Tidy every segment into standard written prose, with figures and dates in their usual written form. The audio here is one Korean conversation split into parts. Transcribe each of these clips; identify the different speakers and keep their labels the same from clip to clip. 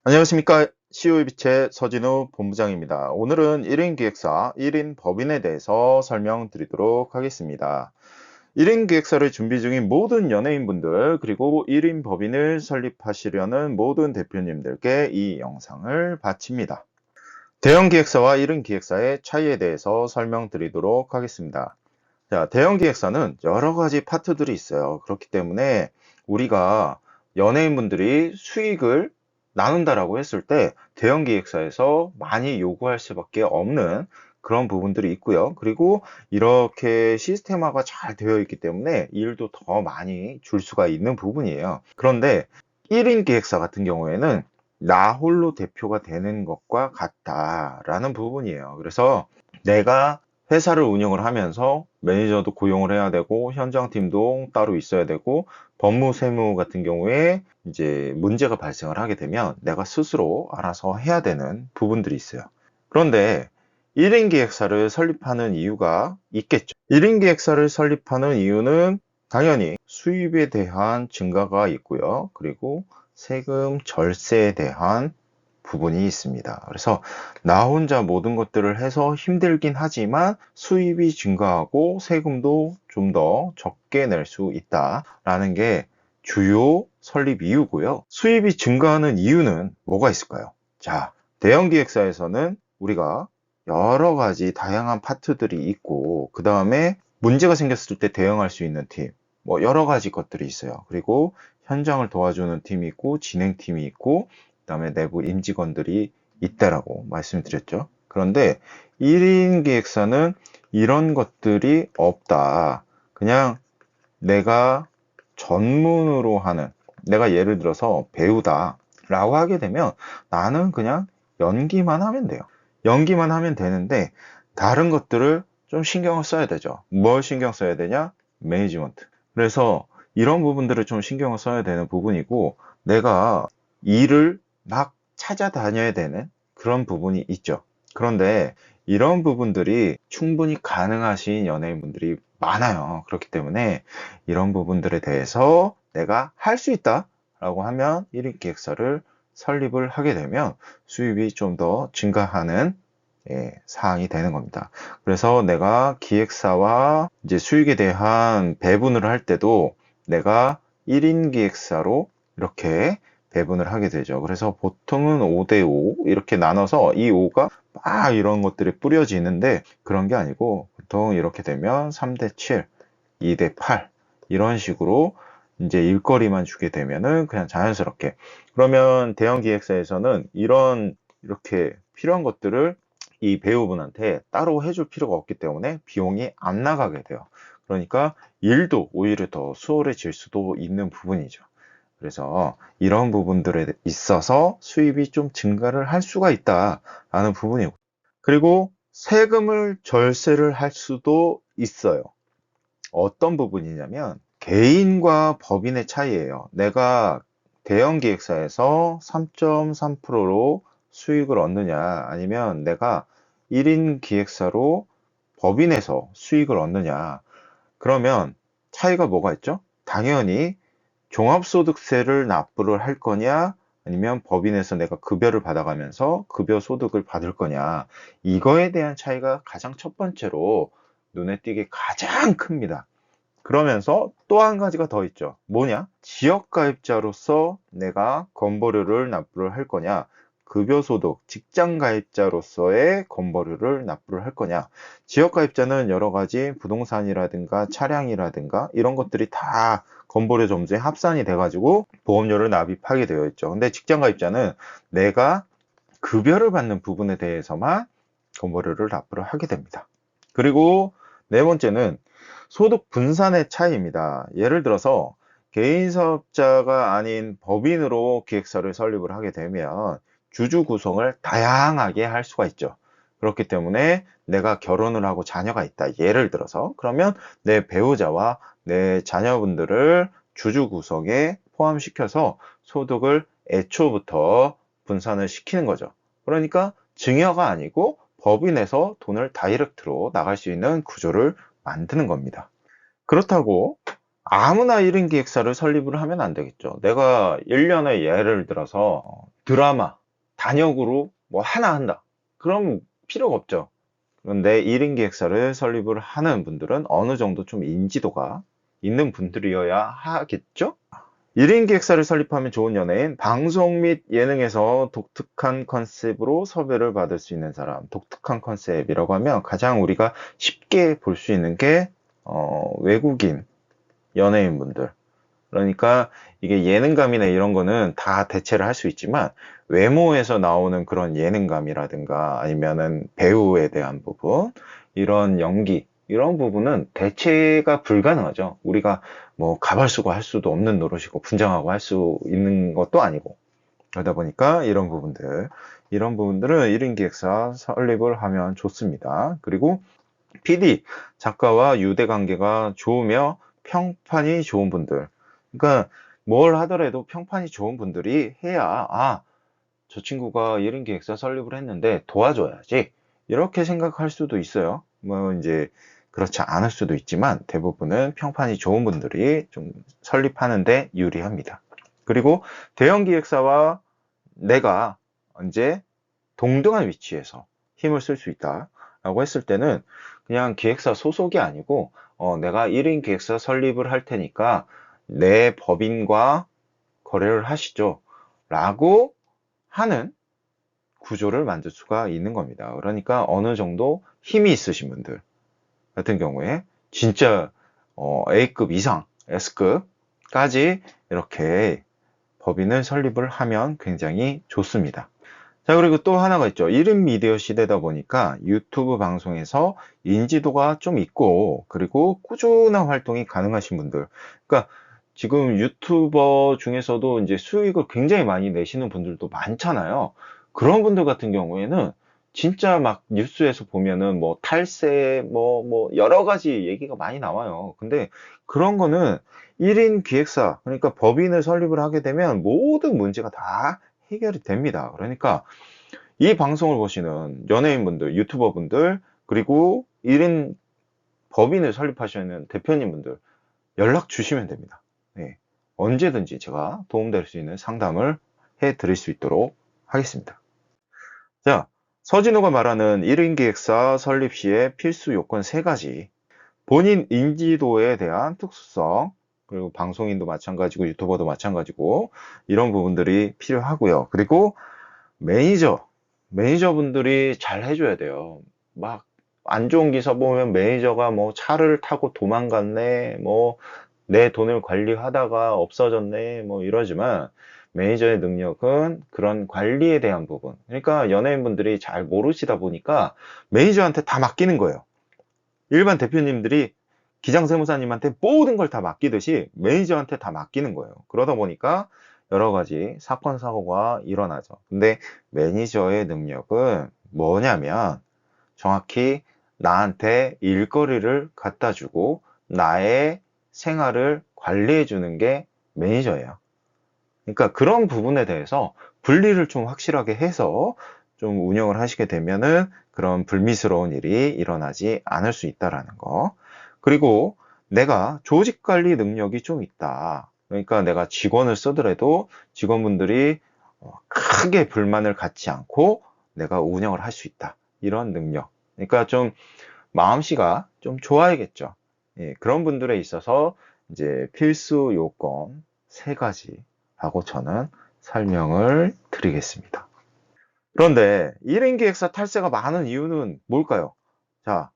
Speaker 1: 안녕하십니까. COE비치의 서진우 본부장입니다. 오늘은 1인 기획사, 1인 법인에 대해서 설명드리도록 하겠습니다. 1인 기획사를 준비 중인 모든 연예인분들, 그리고 1인 법인을 설립하시려는 모든 대표님들께 이 영상을 바칩니다. 대형 기획사와 1인 기획사의 차이에 대해서 설명드리도록 하겠습니다. 자, 대형 기획사는 여러 가지 파트들이 있어요. 그렇기 때문에 우리가 연예인분들이 수익을 나눈다라고 했을 때 대형 기획사에서 많이 요구할 수밖에 없는 그런 부분들이 있고요. 그리고 이렇게 시스템화가 잘 되어 있기 때문에 일도 더 많이 줄 수가 있는 부분이에요. 그런데 1인 기획사 같은 경우에는 나 홀로 대표가 되는 것과 같다라는 부분이에요. 그래서 내가 회사를 운영을 하면서 매니저도 고용을 해야 되고 현장팀도 따로 있어야 되고 법무 세무 같은 경우에 이제 문제가 발생을 하게 되면 내가 스스로 알아서 해야 되는 부분들이 있어요. 그런데 1인 기획사를 설립하는 이유가 있겠죠. 1인 기획사를 설립하는 이유는 당연히 수입에 대한 증가가 있고요. 그리고 세금 절세에 대한 부분이 있습니다. 그래서 나 혼자 모든 것들을 해서 힘들긴 하지만 수입이 증가하고 세금도 좀 더 적게 낼 수 있다라는 게 주요 설립 이유고요. 수입이 증가하는 이유는 뭐가 있을까요? 자, 대형 기획사에서는 우리가 여러 가지 다양한 파트들이 있고, 그 다음에 문제가 생겼을 때 대응할 수 있는 팀, 뭐 여러 가지 것들이 있어요. 그리고 현장을 도와주는 팀이 있고, 진행팀이 있고, 그다음에 내부 임직원들이 있다라고 말씀드렸죠. 그런데 1인 기획사는 이런 것들이 없다. 그냥 내가 전문으로 하는, 내가 예를 들어서 배우다 라고 하게 되면 나는 그냥 연기만 하면 돼요. 연기만 하면 되는데 다른 것들을 좀 신경을 써야 되죠. 뭘 신경 써야 되냐? 매니지먼트. 그래서 이런 부분들을 좀 신경을 써야 되는 부분이고, 내가 일을 막 찾아다녀야 되는 그런 부분이 있죠. 그런데 이런 부분들이 충분히 가능하신 연예인분들이 많아요. 그렇기 때문에 이런 부분들에 대해서 내가 할 수 있다 라고 하면 1인 기획사를 설립을 하게 되면 수입이 좀 더 증가하는 사항이 되는 겁니다. 그래서 내가 기획사와 이제 수익에 대한 배분을 할 때도 내가 1인 기획사로 이렇게 배분을 하게 되죠. 그래서 보통은 5대5 이렇게 나눠서 이 5가 막 이런 것들이 뿌려지는데 그런 게 아니고 보통 이렇게 되면 3대7, 2대8 이런 식으로 이제 일거리만 주게 되면은 그냥 자연스럽게, 그러면 대형 기획사에서는 이런 이렇게 필요한 것들을 이 배우분한테 따로 해줄 필요가 없기 때문에 비용이 안 나가게 돼요. 그러니까 일도 오히려 더 수월해질 수도 있는 부분이죠. 그래서 이런 부분들에 있어서 수입이 좀 증가를 할 수가 있다라는 부분이고, 그리고 세금을 절세를 할 수도 있어요. 어떤 부분이냐면 개인과 법인의 차이예요. 내가 대형 기획사에서 3.3%로 수익을 얻느냐, 아니면 내가 1인 기획사로 법인에서 수익을 얻느냐. 그러면 차이가 뭐가 있죠? 당연히 종합소득세를 납부를 할 거냐, 아니면 법인에서 내가 급여를 받아가면서 급여 소득을 받을 거냐. 이거에 대한 차이가 가장 첫 번째로 눈에 띄게 가장 큽니다. 그러면서 또 한 가지가 더 있죠. 뭐냐? 지역가입자로서 내가 건보료를 납부를 할 거냐, 급여소득, 직장가입자로서의 건보료를 납부를 할 거냐. 지역가입자는 여러 가지 부동산이라든가 차량이라든가 이런 것들이 다 건보료 점수에 합산이 돼가지고 보험료를 납입하게 되어 있죠. 근데 직장가입자는 내가 급여를 받는 부분에 대해서만 건보료를 납부를 하게 됩니다. 그리고 네 번째는 소득 분산의 차이입니다. 예를 들어서 개인 사업자가 아닌 법인으로 기획사를 설립을 하게 되면 주주 구성을 다양하게 할 수가 있죠. 그렇기 때문에 내가 결혼을 하고 자녀가 있다. 예를 들어서 그러면 내 배우자와 내 자녀분들을 주주 구성에 포함시켜서 소득을 애초부터 분산을 시키는 거죠. 그러니까 증여가 아니고 법인에서 돈을 다이렉트로 나갈 수 있는 구조를 만드는 겁니다. 그렇다고 아무나 1인 기획사를 설립을 하면 안 되겠죠. 내가 1년에 예를 들어서 드라마, 단역으로 뭐 하나 한다. 그럼 필요가 없죠. 그런데 1인 기획사를 설립을 하는 분들은 어느 정도 좀 인지도가 있는 분들이어야 하겠죠? 1인 기획사를 설립하면 좋은 연예인, 방송 및 예능에서 독특한 컨셉으로 섭외를 받을 수 있는 사람. 독특한 컨셉이라고 하면 가장 우리가 쉽게 볼 수 있는 게 외국인 연예인분들. 그러니까 이게 예능감이나 이런 거는 다 대체를 할 수 있지만 외모에서 나오는 그런 예능감이라든가 아니면은 배우에 대한 부분, 이런 연기, 이런 부분은 대체가 불가능하죠. 우리가 뭐 가발수고 할 수도 없는 노릇이고 분장하고 할 수 있는 것도 아니고. 그러다 보니까 이런 부분들은 1인 기획사 설립을 하면 좋습니다. 그리고 PD, 작가와 유대 관계가 좋으며 평판이 좋은 분들. 그러니까 뭘 하더라도 평판이 좋은 분들이 해야, 아, 저 친구가 1인 기획사 설립을 했는데 도와줘야지. 이렇게 생각할 수도 있어요. 뭐 이제 그렇지 않을 수도 있지만 대부분은 평판이 좋은 분들이 좀 설립하는데 유리합니다. 그리고 대형 기획사와 내가 언제 동등한 위치에서 힘을 쓸 수 있다라고 했을 때는 그냥 기획사 소속이 아니고 내가 1인 기획사 설립을 할 테니까 내 법인과 거래를 하시죠 라고 하는 구조를 만들 수가 있는 겁니다. 그러니까 어느 정도 힘이 있으신 분들 같은 경우에 진짜 A급 이상, S급까지 이렇게 법인을 설립을 하면 굉장히 좋습니다. 자, 그리고 또 하나가 있죠. 1인 미디어 시대다 보니까 유튜브 방송에서 인지도가 좀 있고, 그리고 꾸준한 활동이 가능하신 분들. 그러니까 지금 유튜버 중에서도 이제 수익을 굉장히 많이 내시는 분들도 많잖아요. 그런 분들 같은 경우에는 진짜 막 뉴스에서 보면은 뭐 탈세, 뭐 여러 가지 얘기가 많이 나와요. 근데 그런 거는 1인 기획사, 그러니까 법인을 설립을 하게 되면 모든 문제가 다 해결이 됩니다. 그러니까 이 방송을 보시는 연예인분들, 유튜버분들, 그리고 1인 법인을 설립하시는 대표님분들 연락 주시면 됩니다. 네. 언제든지 제가 도움될 수 있는 상담을 해 드릴 수 있도록 하겠습니다. 자, 서진호가 말하는 1인 기획사 설립 시의 필수 요건 3가지. 본인 인지도에 대한 특수성, 그리고 방송인도 마찬가지고 유튜버도 마찬가지고 이런 부분들이 필요하고요. 그리고 매니저분들이 잘 해줘야 돼요. 막 안 좋은 기사 보면 매니저가 뭐 차를 타고 도망갔네, 뭐 내 돈을 관리하다가 없어졌네, 뭐 이러지만 매니저의 능력은 그런 관리에 대한 부분. 그러니까 연예인분들이 잘 모르시다 보니까 매니저한테 다 맡기는 거예요. 일반 대표님들이 기장세무사님한테 모든 걸 다 맡기듯이 매니저한테 다 맡기는 거예요. 그러다 보니까 여러 가지 사건, 사고가 일어나죠. 근데 매니저의 능력은 뭐냐면 정확히 나한테 일거리를 갖다 주고 나의 생활을 관리해 주는 게 매니저예요. 그러니까 그런 부분에 대해서 분리를 좀 확실하게 해서 좀 운영을 하시게 되면은 그런 불미스러운 일이 일어나지 않을 수 있다라는 거. 그리고 내가 조직 관리 능력이 좀 있다. 그러니까 내가 직원을 쓰더라도 직원분들이 크게 불만을 갖지 않고 내가 운영을 할 수 있다. 이런 능력. 그러니까 좀 마음씨가 좀 좋아야겠죠. 예, 그런 분들에 있어서 이제 필수 요건 3가지라고 저는 설명을 드리겠습니다. 그런데 1인 기획사 탈세가 많은 이유는 뭘까요? 자,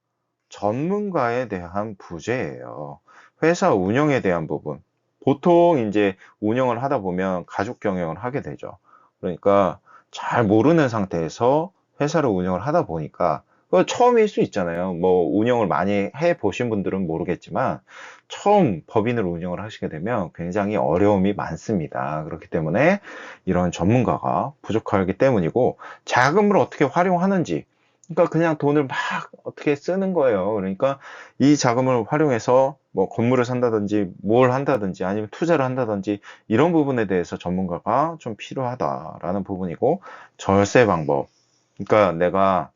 Speaker 1: 전문가에 대한 부재예요. 회사 운영에 대한 부분. 보통 이제 운영을 하다 보면 가족 경영을 하게 되죠. 그러니까 잘 모르는 상태에서 회사를 운영을 하다 보니까 그 처음일 수 있잖아요. 뭐 운영을 많이 해 보신 분들은 모르겠지만 처음 법인을 운영을 하시게 되면 굉장히 어려움이 많습니다. 그렇기 때문에 이런 전문가가 부족하기 때문이고 자금을 어떻게 활용하는지, 그러니까 그냥 돈을 막 어떻게 쓰는 거예요. 그러니까 이 자금을 활용해서 뭐 건물을 산다든지 뭘 한다든지 아니면 투자를 한다든지 이런 부분에 대해서 전문가가 좀 필요하다라는 부분이고, 절세 방법. 그러니까 내가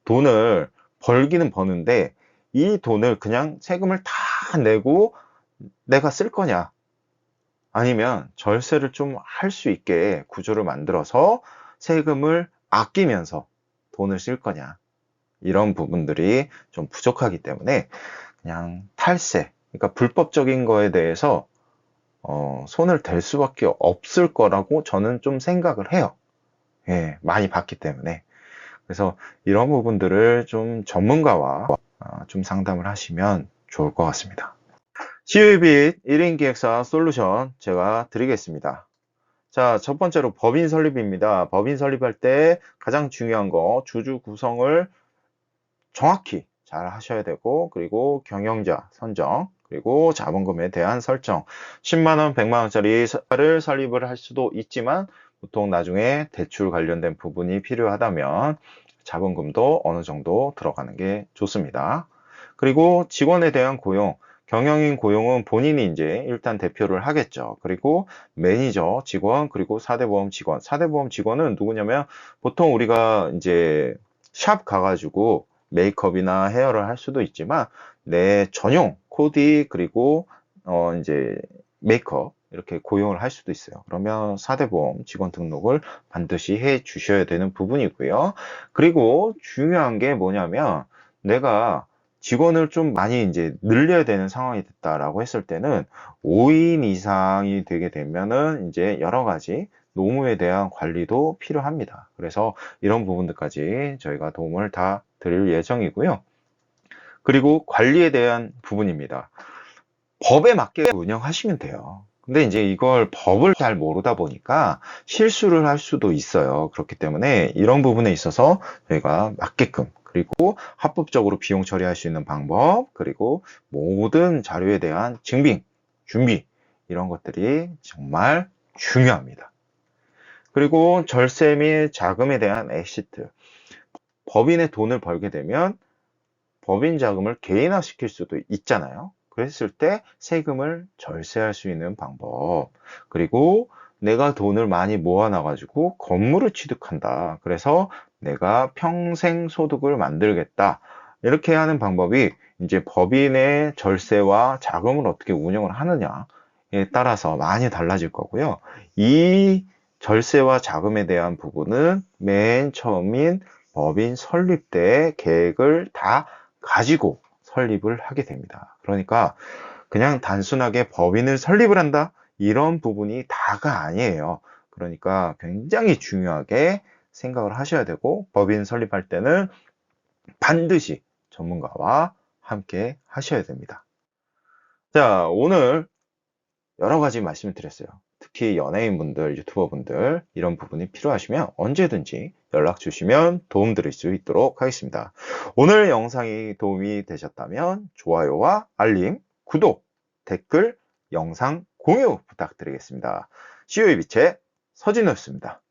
Speaker 1: 돈을 벌기는 버는데 이 돈을 그냥 세금을 다 내고 내가 쓸 거냐? 아니면 절세를 좀 할 수 있게 구조를 만들어서 세금을 아끼면서 돈을 쓸 거냐. 이런 부분들이 좀 부족하기 때문에 그냥 탈세, 그러니까 불법적인 거에 대해서 손을 댈 수밖에 없을 거라고 저는 좀 생각을 해요. 예, 많이 봤기 때문에. 그래서 이런 부분들을 좀 전문가와 좀 상담을 하시면 좋을 것 같습니다. CUBit 1인 기획사 솔루션 제가 드리겠습니다. 자, 첫 번째로 법인 설립입니다. 법인 설립할 때 가장 중요한 거 주주 구성을 정확히 잘 하셔야 되고, 그리고 경영자 선정, 그리고 자본금에 대한 설정. 10만 원, 100만 원짜리를 설립을 할 수도 있지만 보통 나중에 대출 관련된 부분이 필요하다면 자본금도 어느 정도 들어가는 게 좋습니다. 그리고 직원에 대한 고용, 경영인 고용은 본인이 이제 일단 대표를 하겠죠. 그리고 매니저, 직원, 그리고 4대 보험 직원. 4대 보험 직원은 누구냐면 보통 우리가 이제 샵 가가지고 메이크업이나 헤어를 할 수도 있지만 내 전용 코디 그리고 이제 메이크업 이렇게 고용을 할 수도 있어요. 그러면 4대 보험 직원 등록을 반드시 해 주셔야 되는 부분이고요. 그리고 중요한 게 뭐냐면 내가 직원을 좀 많이 이제 늘려야 되는 상황이 됐다라고 했을 때는 5인 이상이 되게 되면은 이제 여러 가지 노무에 대한 관리도 필요합니다. 그래서 이런 부분들까지 저희가 도움을 다 드릴 예정이고요. 그리고 관리에 대한 부분입니다. 법에 맞게 운영하시면 돼요. 근데 이제 이걸 법을 잘 모르다 보니까 실수를 할 수도 있어요. 그렇기 때문에 이런 부분에 있어서 저희가 맞게끔 그리고 합법적으로 비용 처리할 수 있는 방법 그리고 모든 자료에 대한 증빙, 준비 이런 것들이 정말 중요합니다. 그리고 절세 및 자금에 대한 엑시트. 법인의 돈을 벌게 되면 법인 자금을 개인화시킬 수도 있잖아요. 그랬을 때 세금을 절세할 수 있는 방법. 그리고 내가 돈을 많이 모아놔가지고 건물을 취득한다. 그래서 내가 평생 소득을 만들겠다. 이렇게 하는 방법이 이제 법인의 절세와 자금을 어떻게 운영을 하느냐에 따라서 많이 달라질 거고요. 이 절세와 자금에 대한 부분은 맨 처음인 법인 설립 때 계획을 다 가지고 설립을 하게 됩니다. 그러니까 그냥 단순하게 법인을 설립을 한다? 이런 부분이 다가 아니에요. 그러니까 굉장히 중요하게 생각을 하셔야 되고 법인 설립할 때는 반드시 전문가와 함께 하셔야 됩니다. 자, 오늘 여러 가지 말씀을 드렸어요. 특히 연예인분들, 유튜버분들 이런 부분이 필요하시면 언제든지 연락 주시면 도움 드릴 수 있도록 하겠습니다. 오늘 영상이 도움이 되셨다면 좋아요와 알림, 구독, 댓글, 영상 공유 부탁드리겠습니다. CEO의 빛의 서진우였습니다.